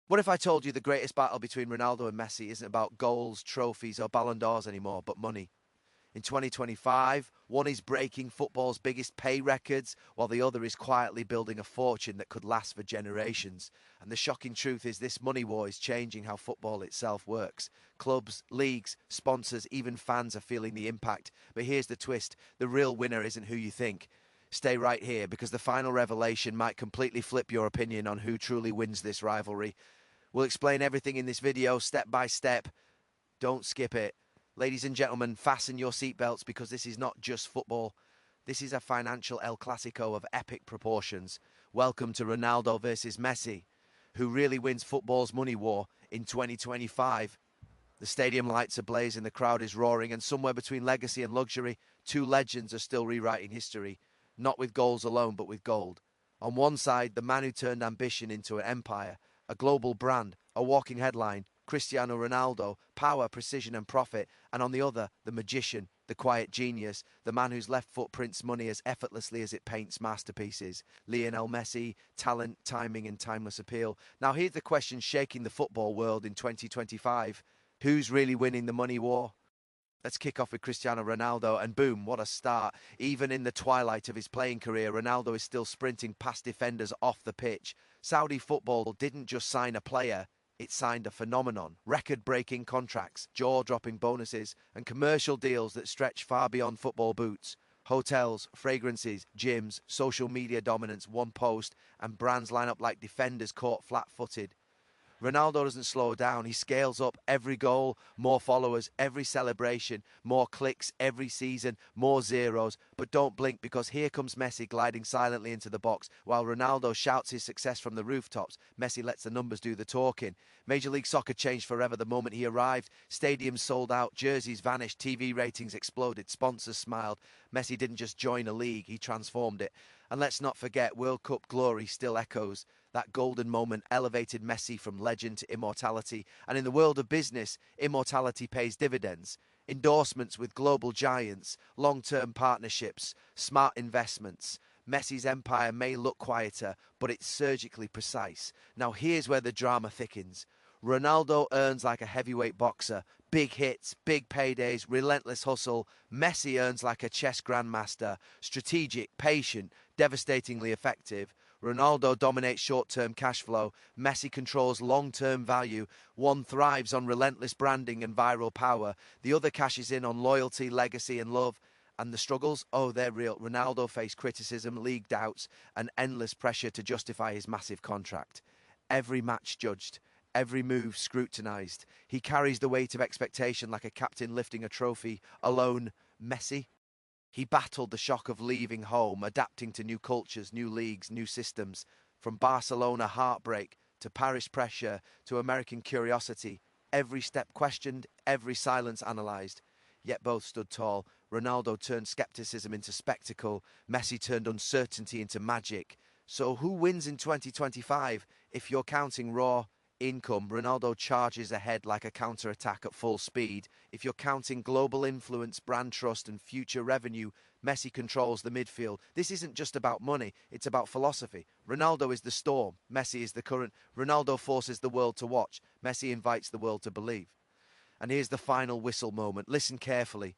What if I told you the greatest battle between Ronaldo and Messi isn't about goals, trophies, or Ballon d'Ors anymore, but money? In 2025, one is breaking football's biggest pay records, while the other is quietly building a fortune that could last for generations. And the shocking truth is, this money war is changing how football itself works. Clubs, leagues, sponsors, even fans are feeling the impact. But here's the twist: the real winner isn't who you think. Stay right here, because the final revelation might completely flip your opinion on who truly wins this rivalry. We'll explain everything in this video step by step. Don't skip it. Ladies and gentlemen, fasten your seatbelts, because this is not just football. This is a financial El Clasico of epic proportions. Welcome to Ronaldo versus Messi. Who really wins football's money war in 2025? The stadium lights are blazing, the crowd is roaring, and somewhere between legacy and luxury, two legends are still rewriting history. Not with goals alone, but with gold. On one side, the man who turned ambition into an empire, a global brand, a walking headline, Cristiano Ronaldo, power, precision, and profit. And on the other, the magician, the quiet genius, the man whose left foot prints money as effortlessly as it paints masterpieces. Lionel Messi, talent, timing, and timeless appeal. Now here's the question shaking the football world in 2025. Who's really winning the money war? Let's kick off with Cristiano Ronaldo, and boom, what a start. Even in the twilight of his playing career, Ronaldo is still sprinting past defenders off the pitch. Saudi football didn't just sign a player, it signed a phenomenon. Record-breaking contracts, jaw-dropping bonuses, and commercial deals that stretch far beyond football boots. Hotels, fragrances, gyms, social media dominance, one post, and brands line up like defenders caught flat-footed. Ronaldo doesn't slow down. He scales up every goal, more followers, every celebration, more clicks every season, more zeros. But don't blink, because here comes Messi gliding silently into the box. While Ronaldo shouts his success from the rooftops, Messi lets the numbers do the talking. Major League Soccer changed forever the moment he arrived. Stadiums sold out, jerseys vanished, TV ratings exploded, sponsors smiled. Messi didn't just join a league, he transformed it. And let's not forget, World Cup glory still echoes. That golden moment elevated Messi from legend to immortality. And in the world of business, immortality pays dividends. Endorsements with global giants, long-term partnerships, smart investments. Messi's empire may look quieter, but it's surgically precise. Now here's where the drama thickens. Ronaldo earns like a heavyweight boxer. Big hits, big paydays, relentless hustle. Messi earns like a chess grandmaster. Strategic, patient, devastatingly effective. Ronaldo dominates short-term cash flow. Messi controls long-term value. One thrives on relentless branding and viral power. The other cashes in on loyalty, legacy, and love. And the struggles? Oh, they're real. Ronaldo faced criticism, league doubts, and endless pressure to justify his massive contract. Every match judged. Every move scrutinised. He carries the weight of expectation like a captain lifting a trophy alone. Messi? He battled the shock of leaving home, adapting to new cultures, new leagues, new systems. From Barcelona heartbreak to Paris pressure to American curiosity. Every step questioned, every silence analysed. Yet both stood tall. Ronaldo turned skepticism into spectacle. Messi turned uncertainty into magic. So who wins in 2025? If you're counting raw income, Ronaldo charges ahead like a counter-attack at full speed. If you're counting global influence, brand trust, and future revenue, Messi controls the midfield. This isn't just about money, it's about philosophy. Ronaldo is the storm, Messi is the current. Ronaldo forces the world to watch, Messi invites the world to believe. And here's the final whistle moment. Listen carefully.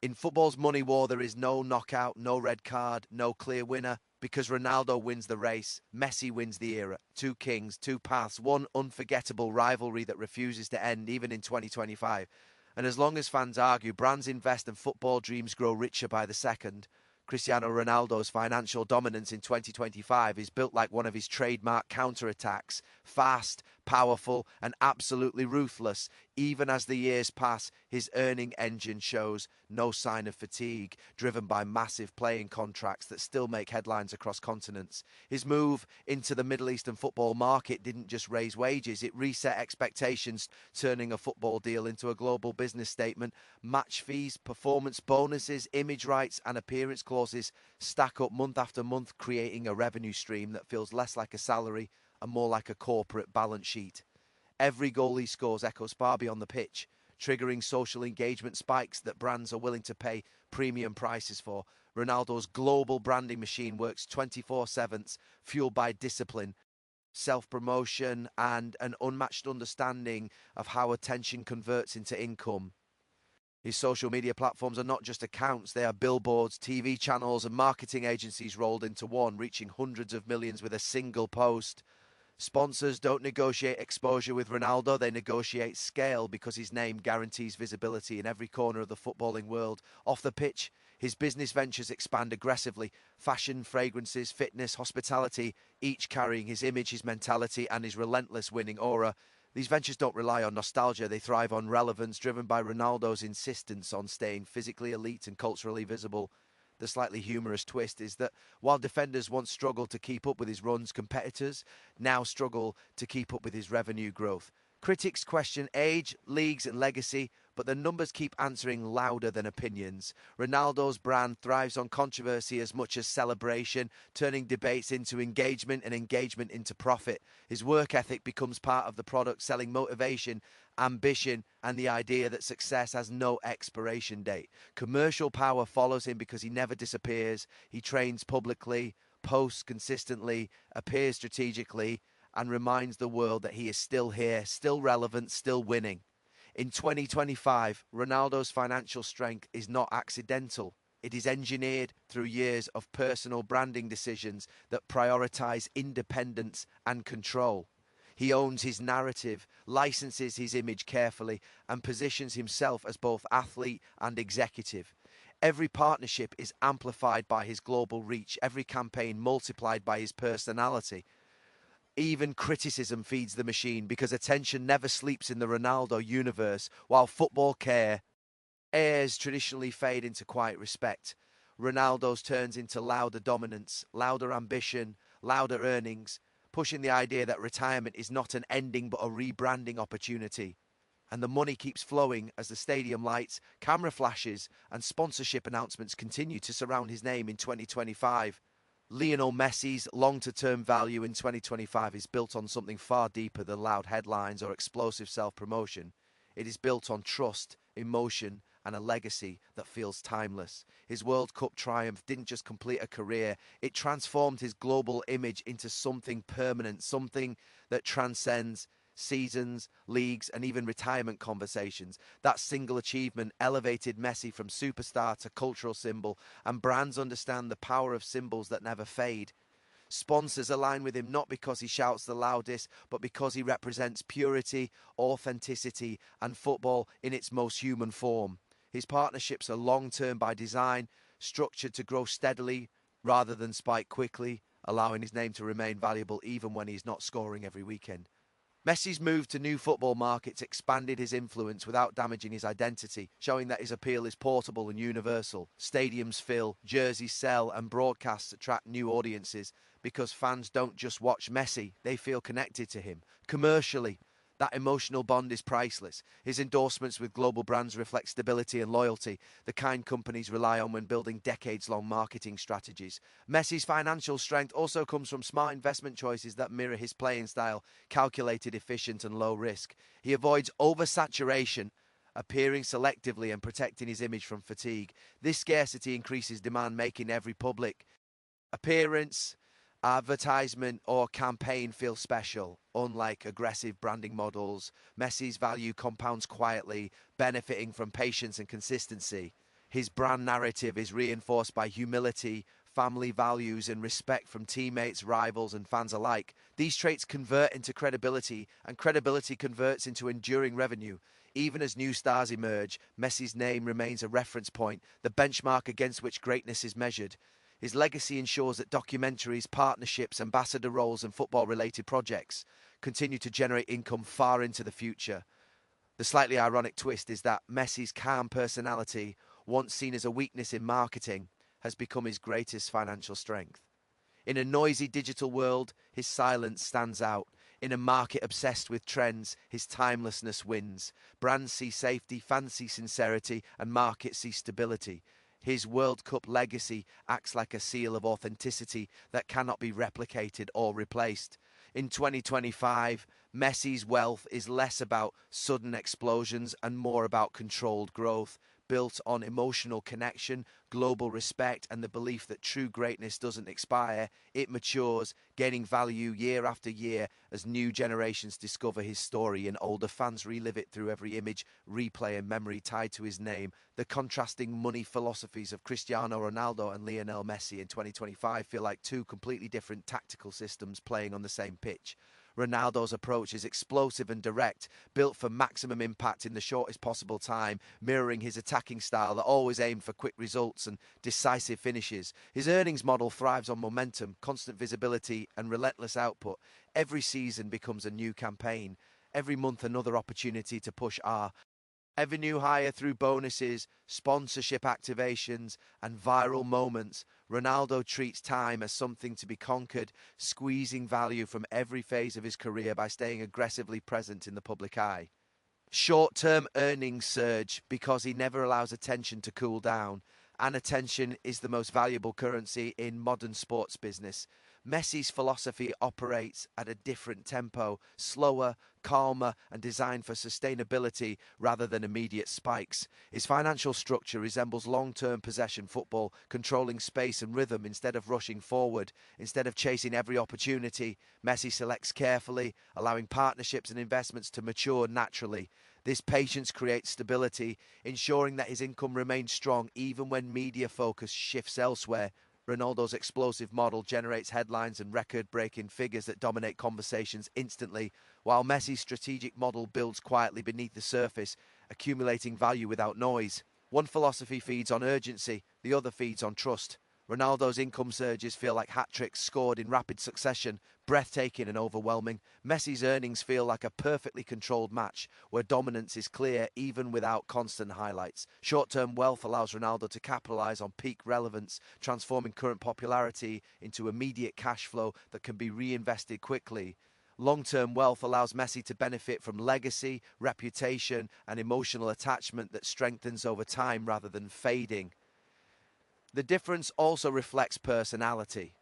In football's money war, there is no knockout, no red card, no clear winner. Because Ronaldo wins the race, Messi wins the era. Two kings, two paths, one unforgettable rivalry that refuses to end even in 2025. And as long as fans argue, brands invest and football dreams grow richer by the second. Cristiano Ronaldo's financial dominance in 2025 is built like one of his trademark counterattacks. Fast, powerful, and absolutely ruthless. Even as the years pass, his earning engine shows no sign of fatigue, driven by massive playing contracts that still make headlines across continents. His move into the Middle Eastern football market didn't just raise wages, it reset expectations, turning a football deal into a global business statement. Match fees, performance bonuses, image rights, and appearance clauses stack up month after month, creating a revenue stream that feels less like a salary and more like a corporate balance sheet. Every goal he scores echoes far beyond the pitch, triggering social engagement spikes that brands are willing to pay premium prices for. Ronaldo's global branding machine works 24/7, fueled by discipline, self-promotion, and an unmatched understanding of how attention converts into income. His social media platforms are not just accounts, they are billboards, TV channels, and marketing agencies rolled into one, reaching hundreds of millions with a single post. Sponsors don't negotiate exposure with Ronaldo, they negotiate scale because his name guarantees visibility in every corner of the footballing world. Off the pitch, his business ventures expand aggressively. Fashion, fragrances, fitness, hospitality, each carrying his image, his mentality, and his relentless winning aura. These ventures don't rely on nostalgia, they thrive on relevance, driven by Ronaldo's insistence on staying physically elite and culturally visible. The slightly humorous twist is that while defenders once struggled to keep up with his runs, competitors now struggle to keep up with his revenue growth. Critics question age, leagues, and legacy, but the numbers keep answering louder than opinions. Ronaldo's brand thrives on controversy as much as celebration, turning debates into engagement and engagement into profit. His work ethic becomes part of the product, selling motivation, ambition, and the idea that success has no expiration date. Commercial power follows him because he never disappears. He trains publicly, posts consistently, appears strategically, and reminds the world that he is still here, still relevant, still winning. In 2025, Ronaldo's financial strength is not accidental. It is engineered through years of personal branding decisions that prioritize independence and control. He owns his narrative, licenses his image carefully, and positions himself as both athlete and executive. Every partnership is amplified by his global reach, every campaign multiplied by his personality. Even criticism feeds the machine because attention never sleeps in the Ronaldo universe, while football airs traditionally fade into quiet respect. Ronaldo's turns into louder dominance, louder ambition, louder earnings, pushing the idea that retirement is not an ending but a rebranding opportunity. And the money keeps flowing as the stadium lights, camera flashes, and sponsorship announcements continue to surround his name in 2025. Lionel Messi's long-term value in 2025 is built on something far deeper than loud headlines or explosive self-promotion. It is built on trust, emotion, and a legacy that feels timeless. His World Cup triumph didn't just complete a career, it transformed his global image into something permanent, something that transcends seasons, leagues, and even retirement conversations. That single achievement elevated Messi from superstar to cultural symbol, and brands understand the power of symbols that never fade. Sponsors align with him not because he shouts the loudest, but because he represents purity, authenticity, and football in its most human form. His partnerships are long-term by design, structured to grow steadily rather than spike quickly, allowing his name to remain valuable even when he's not scoring every weekend. Messi's move to new football markets expanded his influence without damaging his identity, showing that his appeal is portable and universal. Stadiums fill, jerseys sell, and broadcasts attract new audiences because fans don't just watch Messi, they feel connected to him. Commercially, that emotional bond is priceless. His endorsements with global brands reflect stability and loyalty, the kind companies rely on when building decades-long marketing strategies. Messi's financial strength also comes from smart investment choices that mirror his playing style, calculated, efficient, and low risk. He avoids oversaturation, appearing selectively and protecting his image from fatigue. This scarcity increases demand, making every public appearance, advertisement, or campaign feel special. Unlike aggressive branding models, Messi's value compounds quietly, benefiting from patience and consistency. His brand narrative is reinforced by humility, family values, and respect from teammates, rivals, and fans alike. These traits convert into credibility, and credibility converts into enduring revenue. Even as new stars emerge, Messi's name remains a reference point, the benchmark against which greatness is measured. His legacy ensures that documentaries, partnerships, ambassador roles, and football-related projects continue to generate income far into the future. The slightly ironic twist is that Messi's calm personality, once seen as a weakness in marketing, has become his greatest financial strength. In a noisy digital world, his silence stands out. In a market obsessed with trends, his timelessness wins. Brands see safety, fans see sincerity, and markets see stability. His World Cup legacy acts like a seal of authenticity that cannot be replicated or replaced. In 2025, Messi's wealth is less about sudden explosions and more about controlled growth, built on emotional connection, global respect, and the belief that true greatness doesn't expire. It matures, gaining value year after year as new generations discover his story and older fans relive it through every image, replay, and memory tied to his name. The contrasting money philosophies of Cristiano Ronaldo and Lionel Messi in 2025 feel like two completely different tactical systems playing on the same pitch. Ronaldo's approach is explosive and direct, built for maximum impact in the shortest possible time, mirroring his attacking style that always aimed for quick results and decisive finishes. His earnings model thrives on momentum, constant visibility, and relentless output. Every season becomes a new campaign, every month another opportunity to push our revenue higher through bonuses, sponsorship activations, and viral moments. Ronaldo treats time as something to be conquered, squeezing value from every phase of his career by staying aggressively present in the public eye. Short-term earnings surge because he never allows attention to cool down, and attention is the most valuable currency in modern sports business. Messi's philosophy operates at a different tempo, slower, calmer, and designed for sustainability rather than immediate spikes. His financial structure resembles long-term possession football, controlling space and rhythm instead of rushing forward. Instead of chasing every opportunity, Messi selects carefully, allowing partnerships and investments to mature naturally. This patience creates stability, ensuring that his income remains strong even when media focus shifts elsewhere. Ronaldo's explosive model generates headlines and record-breaking figures that dominate conversations instantly, while Messi's strategic model builds quietly beneath the surface, accumulating value without noise. One philosophy feeds on urgency, the other feeds on trust. Ronaldo's income surges feel like hat-tricks scored in rapid succession, breathtaking and overwhelming. Messi's earnings feel like a perfectly controlled match, where dominance is clear even without constant highlights. Short-term wealth allows Ronaldo to capitalize on peak relevance, transforming current popularity into immediate cash flow that can be reinvested quickly. Long-term wealth allows Messi to benefit from legacy, reputation, and emotional attachment that strengthens over time rather than fading. The difference also reflects personality.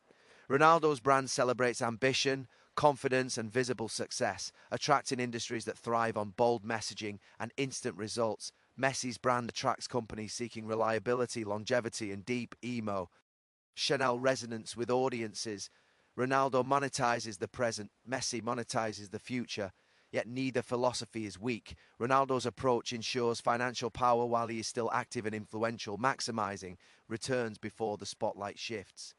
Ronaldo's brand celebrates ambition, confidence, and visible success, attracting industries that thrive on bold messaging and instant results. Messi's brand attracts companies seeking reliability, longevity, and deep emotional resonance with audiences. Ronaldo monetizes the present, Messi monetizes the future. Yet neither philosophy is weak. Ronaldo's approach ensures financial power while he is still active and influential, maximizing returns before the spotlight shifts.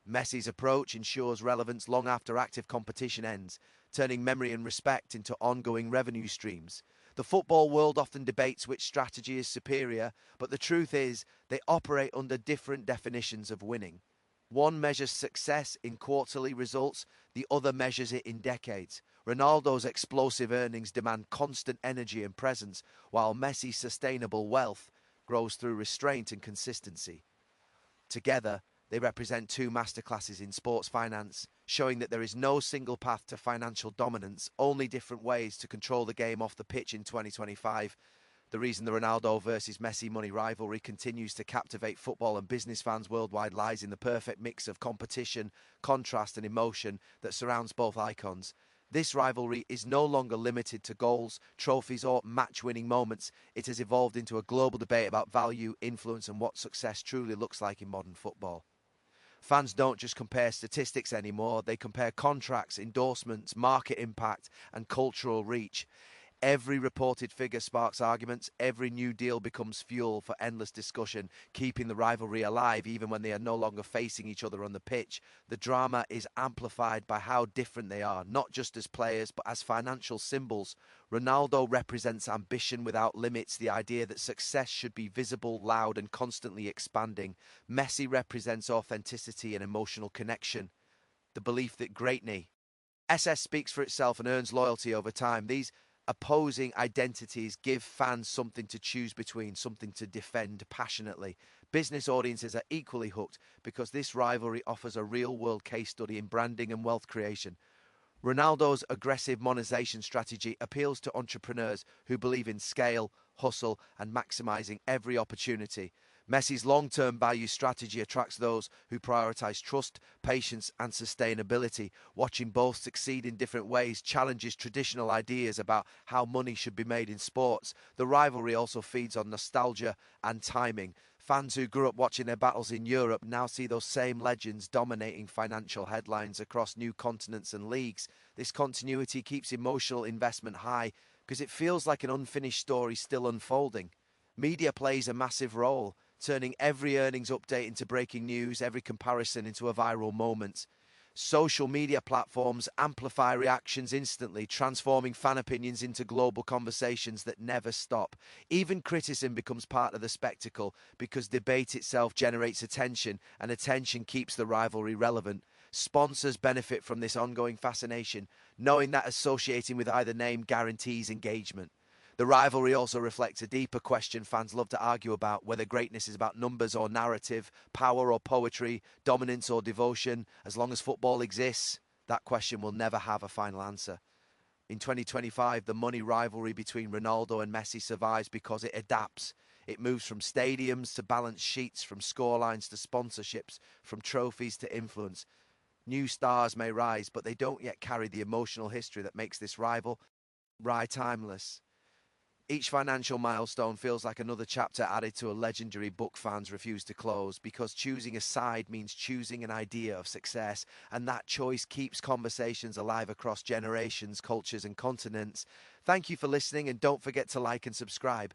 Messi's approach ensures relevance long after active competition ends, turning memory and respect into ongoing revenue streams. The football world often debates which strategy is superior, but the truth is they operate under different definitions of winning. One measures success in quarterly results, the other measures it in decades. Ronaldo's explosive earnings demand constant energy and presence, while Messi's sustainable wealth grows through restraint and consistency. Together, they represent two masterclasses in sports finance, showing that there is no single path to financial dominance, only different ways to control the game off the pitch in 2025. The reason the Ronaldo versus Messi money rivalry continues to captivate football and business fans worldwide lies in the perfect mix of competition, contrast, and emotion that surrounds both icons. This rivalry is no longer limited to goals, trophies, or match-winning moments. It has evolved into a global debate about value, influence, and what success truly looks like in modern football. Fans don't just compare statistics anymore, they compare contracts, endorsements, market impact, and cultural reach. Every reported figure sparks arguments, every new deal becomes fuel for endless discussion, keeping the rivalry alive even when they are no longer facing each other on the pitch. The drama is amplified by how different they are, not just as players, but as financial symbols. Ronaldo represents ambition without limits, the idea that success should be visible, loud, and constantly expanding. Messi represents authenticity and emotional connection, the belief that greatness SS speaks for itself and earns loyalty over time. These opposing identities give fans something to choose between, something to defend passionately. Business audiences are equally hooked because this rivalry offers a real-world case study in branding and wealth creation. Ronaldo's aggressive monetization strategy appeals to entrepreneurs who believe in scale, hustle, and maximizing every opportunity. Messi's long-term value strategy attracts those who prioritize trust, patience, and sustainability. Watching both succeed in different ways challenges traditional ideas about how money should be made in sports. The rivalry also feeds on nostalgia and timing. Fans who grew up watching their battles in Europe now see those same legends dominating financial headlines across new continents and leagues. This continuity keeps emotional investment high because it feels like an unfinished story still unfolding. Media plays a massive role, turning every earnings update into breaking news, every comparison into a viral moment. Social media platforms amplify reactions instantly, transforming fan opinions into global conversations that never stop. Even criticism becomes part of the spectacle because debate itself generates attention, and attention keeps the rivalry relevant. Sponsors benefit from this ongoing fascination, knowing that associating with either name guarantees engagement. The rivalry also reflects a deeper question fans love to argue about: whether greatness is about numbers or narrative, power or poetry, dominance or devotion. As long as football exists, that question will never have a final answer. In 2025, the money rivalry between Ronaldo and Messi survives because it adapts. It moves from stadiums to balance sheets, from scorelines to sponsorships, from trophies to influence. New stars may rise, but they don't yet carry the emotional history that makes this rival timeless. Each financial milestone feels like another chapter added to a legendary book fans refuse to close, because choosing a side means choosing an idea of success, and that choice keeps conversations alive across generations, cultures, and continents. Thank you for listening, and don't forget to like and subscribe.